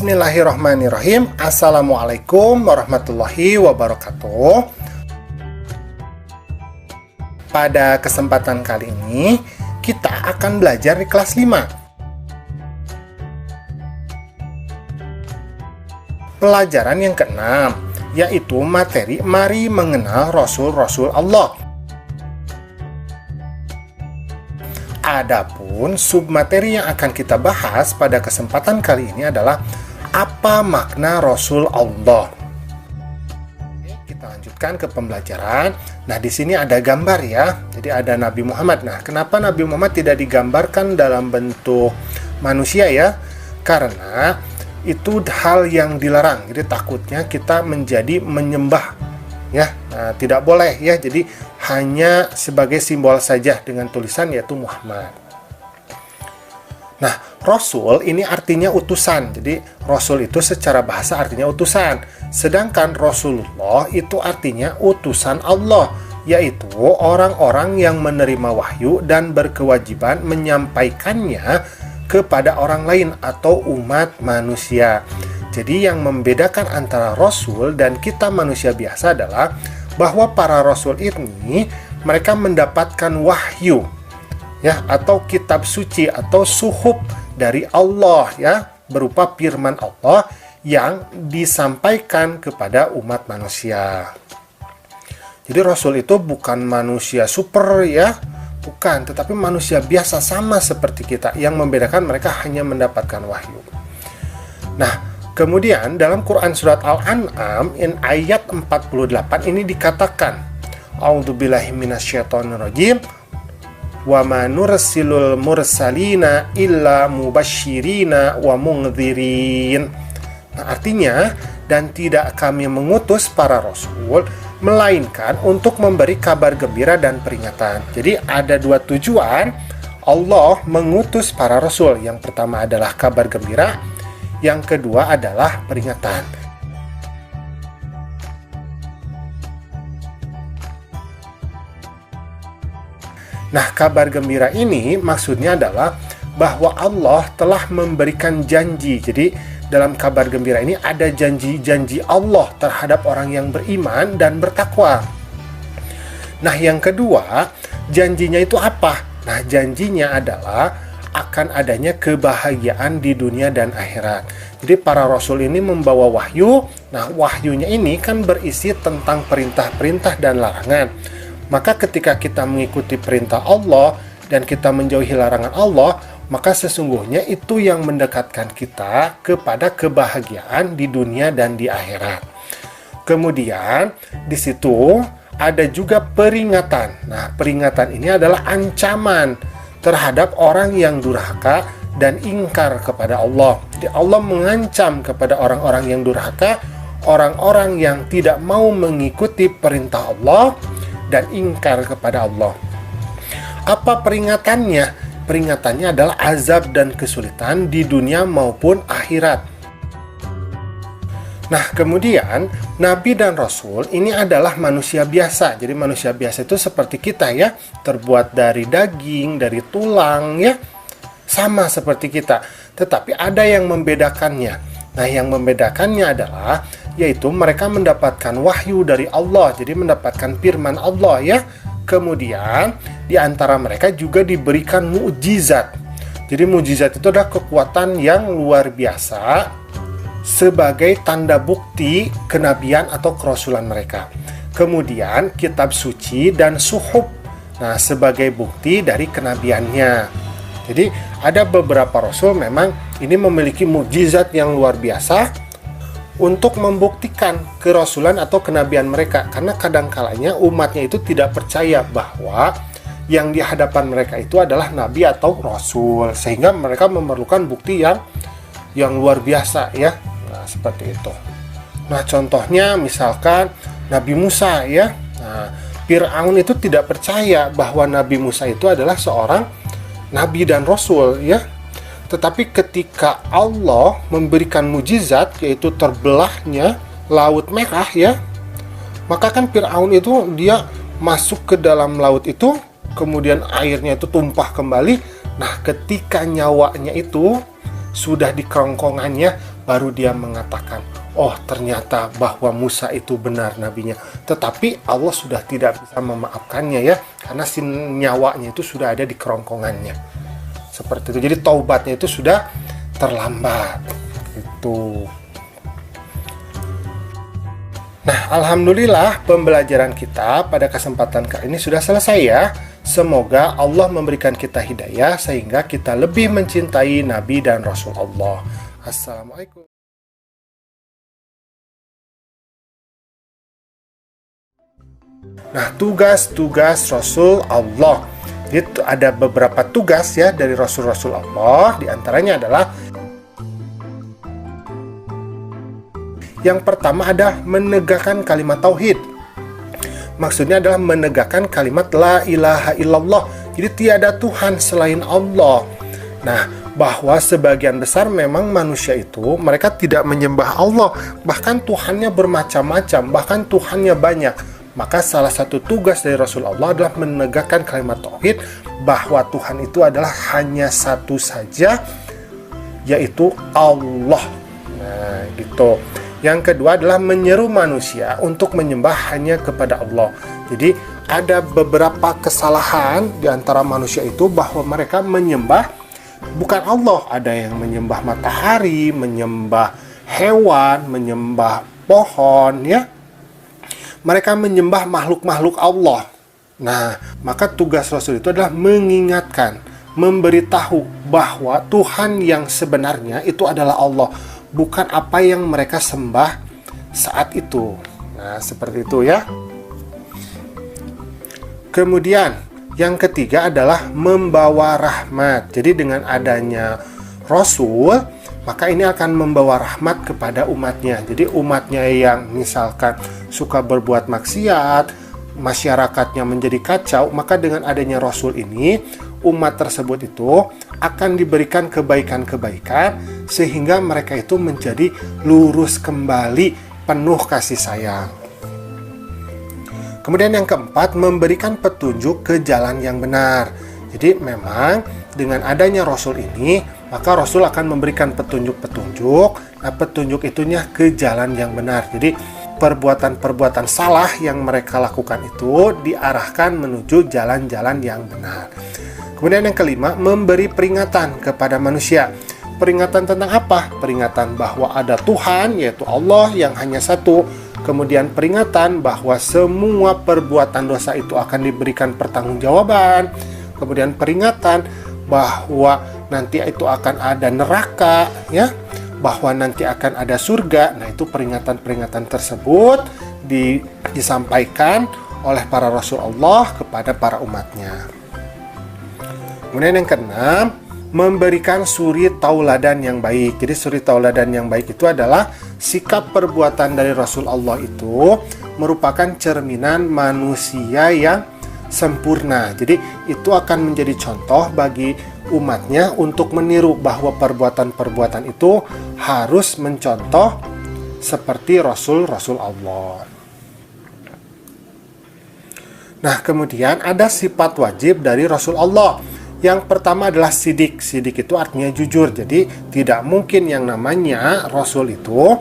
Bismillahirrahmanirrahim. Assalamualaikum warahmatullahi wabarakatuh. Pada kesempatan kali ini, kita akan belajar di kelas 5. Pelajaran yang ke-6, yaitu materi Mari Mengenal Rasul-Rasul Allah. Adapun submateri yang akan kita bahas pada kesempatan kali ini adalah apa makna Rasul Allah. Kita lanjutkan ke pembelajaran. Nah, di sini ada gambar ya. Jadi ada Nabi Muhammad. Nah, kenapa Nabi Muhammad tidak digambarkan dalam bentuk manusia ya? Karena itu hal yang dilarang. Jadi takutnya kita menjadi menyembah ya. Nah, tidak boleh ya. Jadi hanya sebagai simbol saja dengan tulisan yaitu Muhammad. Nah, Rasul ini artinya utusan. Jadi Rasul itu secara bahasa artinya utusan. Sedangkan Rasulullah itu artinya utusan Allah, yaitu orang-orang yang menerima wahyu dan berkewajiban menyampaikannya kepada orang lain atau umat manusia. Jadi yang membedakan antara Rasul dan kita manusia biasa adalah bahwa para Rasul ini mereka mendapatkan wahyu ya, atau kitab suci atau suhuf dari Allah ya, berupa firman Allah yang disampaikan kepada umat manusia. Jadi Rasul itu bukan manusia super ya, bukan, tetapi manusia biasa sama seperti kita. Yang membedakan mereka hanya mendapatkan wahyu. Nah, kemudian dalam Quran surat Al-An'am ayat 48 ini dikatakan, A'udzubillahi minasyaitonirrajim, wa ma nursilul mursalina illa mubasyirina wa mungdzirin. Nah, artinya, dan tidak kami mengutus para rasul melainkan untuk memberi kabar gembira dan peringatan. Jadi ada dua tujuan Allah mengutus para rasul. Yang pertama adalah kabar gembira, yang kedua adalah peringatan. Nah, kabar gembira ini maksudnya adalah bahwa Allah telah memberikan janji. Jadi, dalam kabar gembira ini ada janji-janji Allah terhadap orang yang beriman dan bertakwa. Nah, yang kedua, janjinya itu apa? Nah, janjinya adalah akan adanya kebahagiaan di dunia dan akhirat. Jadi para rasul ini membawa wahyu. Nah, wahyunya ini kan berisi tentang perintah-perintah dan larangan. Maka ketika kita mengikuti perintah Allah dan kita menjauhi larangan Allah, maka sesungguhnya itu yang mendekatkan kita kepada kebahagiaan di dunia dan di akhirat. Kemudian di situ ada juga peringatan. Nah, peringatan ini adalah ancaman terhadap orang yang durhaka dan ingkar kepada Allah. Jadi Allah mengancam kepada orang-orang yang durhaka, orang-orang yang tidak mau mengikuti perintah Allah dan ingkar kepada Allah. Apa peringatannya? Peringatannya adalah azab dan kesulitan di dunia maupun akhirat. Nah, kemudian Nabi dan Rasul ini adalah manusia biasa. Jadi manusia biasa itu seperti kita ya, terbuat dari daging, dari tulang ya, sama seperti kita. Tetapi ada yang membedakannya. Nah, yang membedakannya adalah yaitu mereka mendapatkan wahyu dari Allah. Jadi mendapatkan firman Allah ya. Kemudian di antara mereka juga diberikan mukjizat. Jadi mukjizat itu adalah kekuatan yang luar biasa sebagai tanda bukti kenabian atau kerasulan mereka. Kemudian kitab suci dan suhuf, nah sebagai bukti dari kenabiannya. Jadi ada beberapa rasul memang ini memiliki mukjizat yang luar biasa untuk membuktikan kerasulan atau kenabian mereka. Karena kadang-kalanya umatnya itu tidak percaya bahwa yang di hadapan mereka itu adalah nabi atau rasul, sehingga mereka memerlukan bukti yang luar biasa ya. Nah, seperti itu. Nah, contohnya misalkan Nabi Musa ya. Nah, Fir'aun itu tidak percaya bahwa Nabi Musa itu adalah seorang nabi dan rasul ya. Tetapi ketika Allah memberikan mujizat, yaitu terbelahnya Laut Merah ya, maka kan Fir'aun itu dia masuk ke dalam laut itu, kemudian airnya itu tumpah kembali. Nah, ketika nyawanya itu sudah di kerongkongannya, baru dia mengatakan, oh ternyata bahwa Musa itu benar nabinya. Tetapi Allah sudah tidak bisa memaafkannya ya, karena si nyawanya itu sudah ada di kerongkongannya. Seperti itu. Jadi taubatnya itu sudah terlambat. Itu. Nah, alhamdulillah pembelajaran kita pada kesempatan kali ini sudah selesai ya. Semoga Allah memberikan kita hidayah sehingga kita lebih mencintai Nabi dan Rasul Allah. Assalamualaikum. Nah, tugas-tugas Rasul Allah. Itu ada beberapa tugas ya dari Rasul-Rasul Allah. Di antaranya adalah yang pertama ada menegakkan kalimat tauhid. Maksudnya adalah menegakkan kalimat la ilaha illallah. Jadi tiada Tuhan selain Allah. Nah, bahwa sebagian besar memang manusia itu mereka tidak menyembah Allah, bahkan Tuhannya bermacam-macam, bahkan Tuhannya banyak. Maka salah satu tugas dari Rasul Allah adalah menegakkan kalimat tauhid bahwa Tuhan itu adalah hanya satu saja, yaitu Allah. Nah, gitu. Yang kedua adalah menyeru manusia untuk menyembah hanya kepada Allah. Jadi ada beberapa kesalahan di antara manusia itu bahwa mereka menyembah bukan Allah. Ada yang menyembah matahari, menyembah hewan, menyembah pohon ya. Mereka menyembah makhluk-makhluk Allah. Nah, maka tugas Rasul itu adalah mengingatkan, memberitahu bahwa Tuhan yang sebenarnya itu adalah Allah, bukan apa yang mereka sembah saat itu. Nah, seperti itu ya. Kemudian, yang ketiga adalah membawa rahmat. Jadi dengan adanya Rasul, maka ini akan membawa rahmat kepada umatnya. Jadi umatnya yang misalkan suka berbuat maksiat, masyarakatnya menjadi kacau, maka dengan adanya Rasul ini, umat tersebut itu akan diberikan kebaikan-kebaikan sehingga mereka itu menjadi lurus kembali, penuh kasih sayang. Kemudian yang keempat, memberikan petunjuk ke jalan yang benar. Jadi memang dengan adanya Rasul ini, maka Rasul akan memberikan petunjuk-petunjuk. Nah, petunjuk itunya ke jalan yang benar. Jadi perbuatan-perbuatan salah yang mereka lakukan itu diarahkan menuju jalan-jalan yang benar. Kemudian yang kelima, memberi peringatan kepada manusia. Peringatan tentang apa? Peringatan bahwa ada Tuhan, yaitu Allah yang hanya satu. Kemudian peringatan bahwa semua perbuatan dosa itu akan diberikan pertanggungjawaban. Kemudian peringatan bahwa nanti itu akan ada neraka, ya, bahwa nanti akan ada surga. Nah, itu peringatan-peringatan tersebut disampaikan oleh para Rasul Allah kepada para umatnya. Kemudian yang keenam, memberikan suri tauladan yang baik. Jadi suri tauladan yang baik itu adalah sikap perbuatan dari Rasul Allah itu merupakan cerminan manusia yang sempurna. Jadi itu akan menjadi contoh bagi umatnya untuk meniru bahwa perbuatan-perbuatan itu harus mencontoh seperti Rasul-Rasul Allah. Nah, kemudian ada sifat wajib dari Rasul Allah. Yang pertama adalah sidik. Sidik itu artinya jujur. Jadi tidak mungkin yang namanya Rasul itu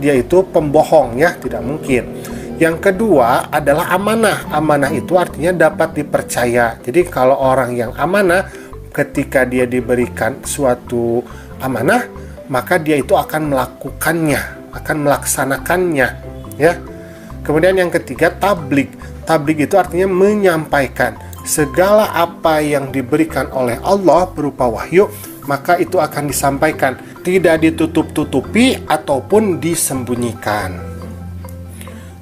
dia itu pembohong ya, tidak mungkin. Yang kedua adalah amanah. Amanah itu artinya dapat dipercaya. Jadi kalau orang yang amanah, ketika dia diberikan suatu amanah, maka dia itu akan melakukannya, akan melaksanakannya ya. Kemudian yang ketiga, tabligh. Tabligh itu artinya menyampaikan segala apa yang diberikan oleh Allah berupa wahyu, maka itu akan disampaikan, tidak ditutup-tutupi ataupun disembunyikan.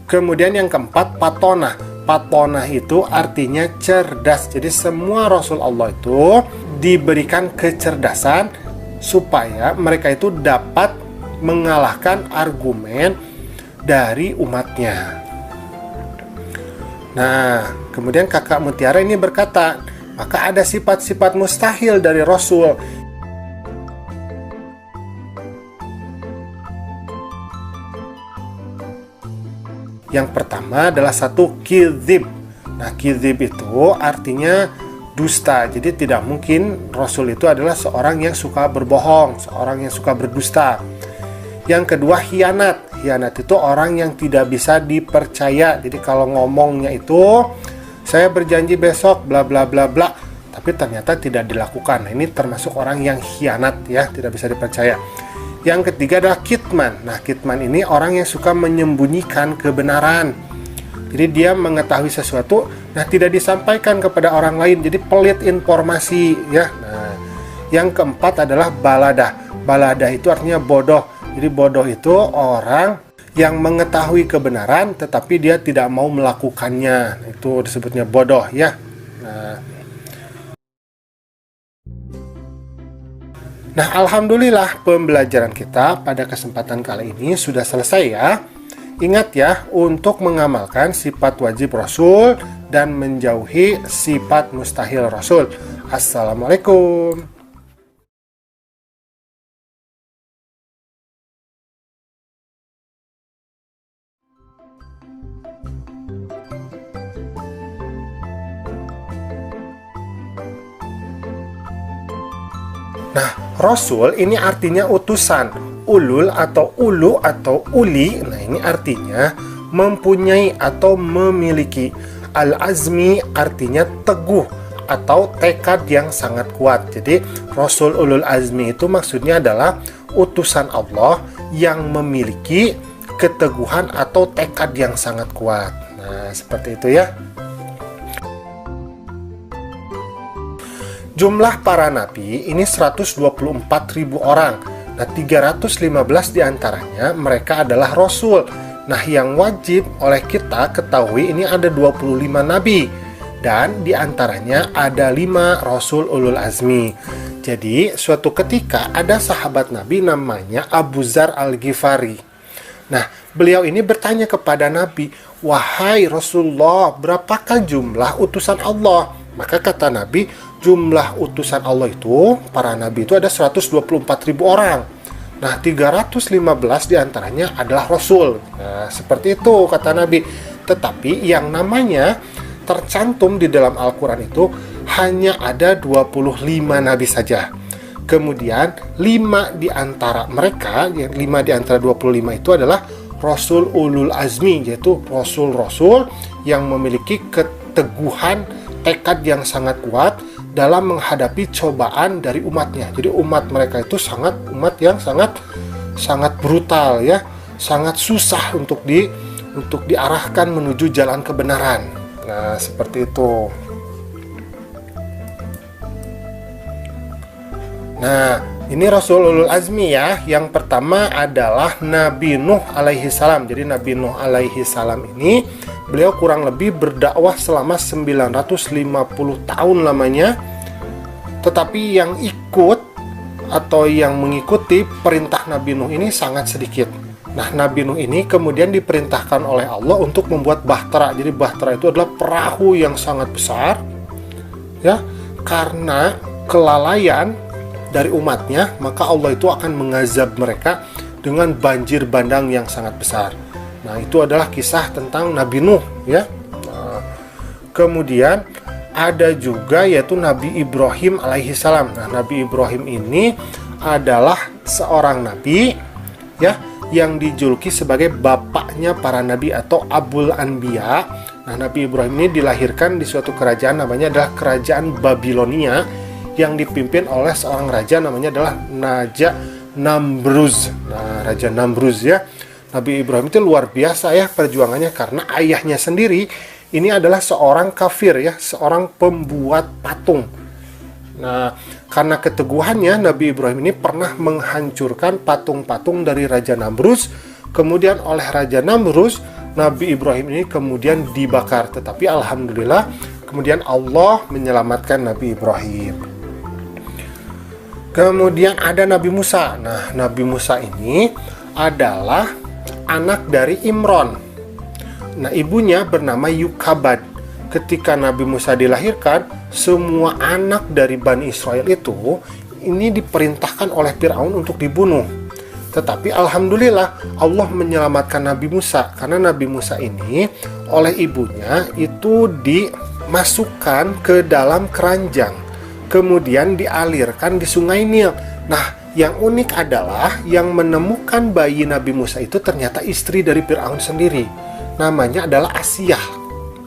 Kemudian yang keempat, patonah. Patonah itu artinya cerdas. Jadi semua Rasul Allah itu diberikan kecerdasan supaya mereka itu dapat mengalahkan argumen dari umatnya. Nah, kemudian kakak Mutiara ini berkata, maka ada sifat-sifat mustahil dari Rasul. Yang pertama adalah satu, kizib. Nah, kizib itu artinya dusta. Jadi tidak mungkin Rasul itu adalah seorang yang suka berbohong, seorang yang suka berdusta. Yang kedua, khianat. Khianat itu orang yang tidak bisa dipercaya. Jadi kalau ngomongnya itu, saya berjanji besok bla bla bla bla, tapi ternyata tidak dilakukan. Nah, ini termasuk orang yang khianat ya, tidak bisa dipercaya. Yang ketiga adalah kitman. Nah, kitman ini orang yang suka menyembunyikan kebenaran. Jadi dia mengetahui sesuatu, nah tidak disampaikan kepada orang lain. Jadi pelit informasi ya. Nah, yang keempat adalah balada. Balada itu artinya bodoh. Jadi bodoh itu orang yang mengetahui kebenaran tetapi dia tidak mau melakukannya. Itu disebutnya bodoh ya. Nah, alhamdulillah pembelajaran kita pada kesempatan kali ini sudah selesai ya. Ingat ya untuk mengamalkan sifat wajib Rasul dan menjauhi sifat mustahil Rasul. Assalamualaikum. Nah, Rasul ini artinya utusan. Ulul atau ulu atau uli, nah ini artinya mempunyai atau memiliki. Al-azmi artinya teguh atau tekad yang sangat kuat. Jadi Rasul ulul azmi itu maksudnya adalah utusan Allah yang memiliki keteguhan atau tekad yang sangat kuat. Nah, seperti itu ya. Jumlah para nabi ini 124.000 orang. Nah, 315 diantaranya mereka adalah rasul. Nah, yang wajib oleh kita ketahui ini ada 25 nabi. Dan diantaranya ada 5 rasul ulul azmi. Jadi, suatu ketika ada sahabat nabi namanya Abu Dzar Al-Ghifari. Nah, beliau ini bertanya kepada nabi, "Wahai Rasulullah, berapakah jumlah utusan Allah?" Maka kata nabi, jumlah utusan Allah itu, para nabi itu ada 124.000 orang. Nah, 315 diantaranya adalah Rasul. Nah, seperti itu kata nabi. Tetapi yang namanya tercantum di dalam Al-Quran itu hanya ada 25 nabi saja. Kemudian 5 di antara mereka, 5 di antara 25 itu adalah Rasul ulul azmi, yaitu Rasul-Rasul yang memiliki keteguhan tekad yang sangat kuat dalam menghadapi cobaan dari umatnya. Jadi umat mereka itu umat yang sangat brutal ya, sangat susah untuk diarahkan menuju jalan kebenaran. Nah, seperti itu. Nah, ini Rasul ulul azmi ya. Yang pertama adalah Nabi Nuh alaihi salam. Jadi Nabi Nuh alaihi salam ini beliau kurang lebih berdakwah selama 950 tahun lamanya. Tetapi yang ikut atau yang mengikuti perintah Nabi Nuh ini sangat sedikit. Nah, Nabi Nuh ini kemudian diperintahkan oleh Allah untuk membuat bahtera. Jadi bahtera itu adalah perahu yang sangat besar ya. Karena kelalaian dari umatnya, maka Allah itu akan mengazab mereka dengan banjir bandang yang sangat besar. Nah, itu adalah kisah tentang Nabi Nuh ya. Nah, kemudian ada juga yaitu Nabi Ibrahim alaihi salam. Nah, Nabi Ibrahim ini adalah seorang nabi ya yang dijuluki sebagai bapaknya para nabi atau Abul Anbiya. Nah, Nabi Ibrahim ini dilahirkan di suatu kerajaan namanya adalah kerajaan Babilonia yang dipimpin oleh seorang raja namanya adalah Raja Namruz. Nah, Raja Namruz ya. Nabi Ibrahim itu luar biasa ya perjuangannya karena ayahnya sendiri ini adalah seorang kafir ya, seorang pembuat patung. Nah, karena keteguhannya Nabi Ibrahim ini pernah menghancurkan patung-patung dari Raja Namruz. Kemudian oleh Raja Namruz, Nabi Ibrahim ini kemudian dibakar. Tetapi alhamdulillah kemudian Allah menyelamatkan Nabi Ibrahim. Kemudian ada Nabi Musa. Nah, Nabi Musa ini adalah anak dari Imron. Nah, ibunya bernama Yukabad. Ketika Nabi Musa dilahirkan, semua anak dari Bani Israel itu ini diperintahkan oleh Firaun untuk dibunuh. Tetapi alhamdulillah Allah menyelamatkan Nabi Musa karena Nabi Musa ini oleh ibunya itu dimasukkan ke dalam keranjang, kemudian dialirkan di Sungai Nil. Nah, Yang unik adalah yang menemukan bayi Nabi Musa itu ternyata istri dari Fir'aun sendiri. Namanya adalah Asiyah.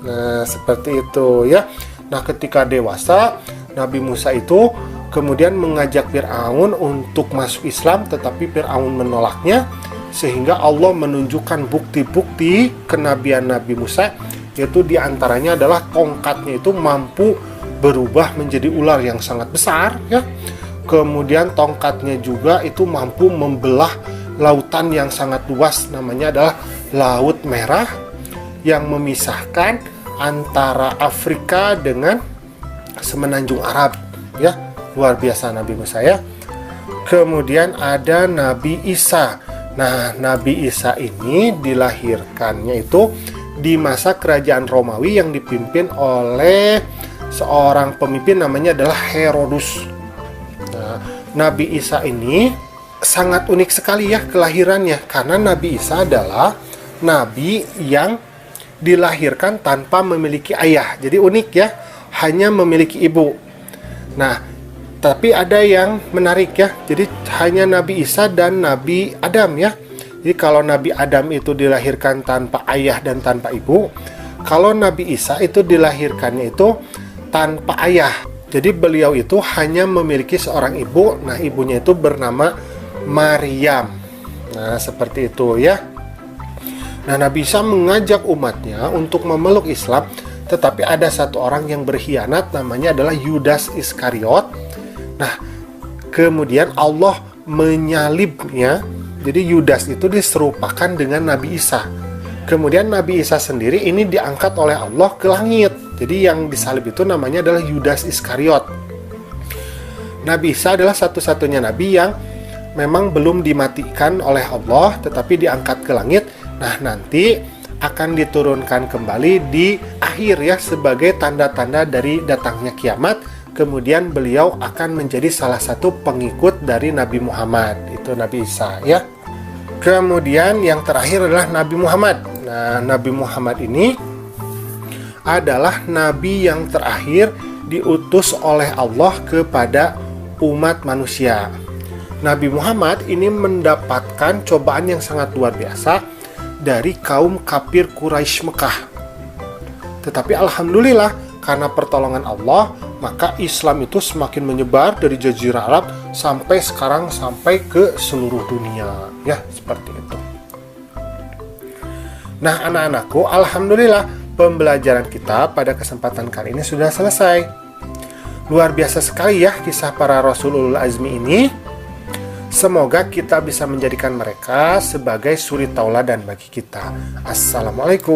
Nah, seperti itu ya. Nah, ketika dewasa, Nabi Musa itu kemudian mengajak Fir'aun untuk masuk Islam, tetapi Fir'aun menolaknya, sehingga Allah menunjukkan bukti-bukti kenabian Nabi Musa, yaitu diantaranya adalah tongkatnya itu mampu berubah menjadi ular yang sangat besar ya. Kemudian tongkatnya juga itu mampu membelah lautan yang sangat luas, namanya adalah Laut Merah, yang memisahkan antara Afrika dengan semenanjung Arab ya. Luar biasa Nabi Musa ya. Kemudian ada Nabi Isa. Nah, Nabi Isa ini dilahirkannya itu di masa kerajaan Romawi yang dipimpin oleh seorang pemimpin namanya adalah Herodus. Nah, Nabi Isa ini sangat unik sekali ya kelahirannya, karena Nabi Isa adalah nabi yang dilahirkan tanpa memiliki ayah. Jadi unik ya, hanya memiliki ibu. Nah, tapi ada yang menarik ya. Jadi hanya Nabi Isa dan Nabi Adam ya. Jadi kalau Nabi Adam itu dilahirkan tanpa ayah dan tanpa ibu, kalau Nabi Isa itu dilahirkannya itu tanpa ayah. Jadi beliau itu hanya memiliki seorang ibu. Nah, ibunya itu bernama Maryam. Nah, seperti itu ya. Nah, Nabi Isa mengajak umatnya untuk memeluk Islam, tetapi ada satu orang yang berkhianat, namanya adalah Yudas Iskariot. Nah, kemudian Allah menyalibnya. Jadi Yudas itu diserupakan dengan Nabi Isa. Kemudian Nabi Isa sendiri ini diangkat oleh Allah ke langit. Jadi yang disalib itu namanya adalah Yudas Iskariot. Nabi Isa adalah satu-satunya nabi yang memang belum dimatikan oleh Allah, tetapi diangkat ke langit. Nah, nanti akan diturunkan kembali di akhir ya, sebagai tanda-tanda dari datangnya kiamat. Kemudian beliau akan menjadi salah satu pengikut dari Nabi Muhammad. Itu Nabi Isa ya. Kemudian yang terakhir adalah Nabi Muhammad. Nah, Nabi Muhammad ini adalah nabi yang terakhir diutus oleh Allah kepada umat manusia. Nabi Muhammad ini mendapatkan cobaan yang sangat luar biasa dari kaum kafir Quraisy Mekah. Tetapi alhamdulillah, karena pertolongan Allah, maka Islam itu semakin menyebar dari Jazirah Arab sampai sekarang, sampai ke seluruh dunia ya, seperti itu. Nah, anak-anakku, alhamdulillah pembelajaran kita pada kesempatan kali ini sudah selesai. Luar biasa sekali ya kisah para Rasul Ulul Azmi ini. Semoga kita bisa menjadikan mereka sebagai suri tauladan bagi kita. Assalamualaikum.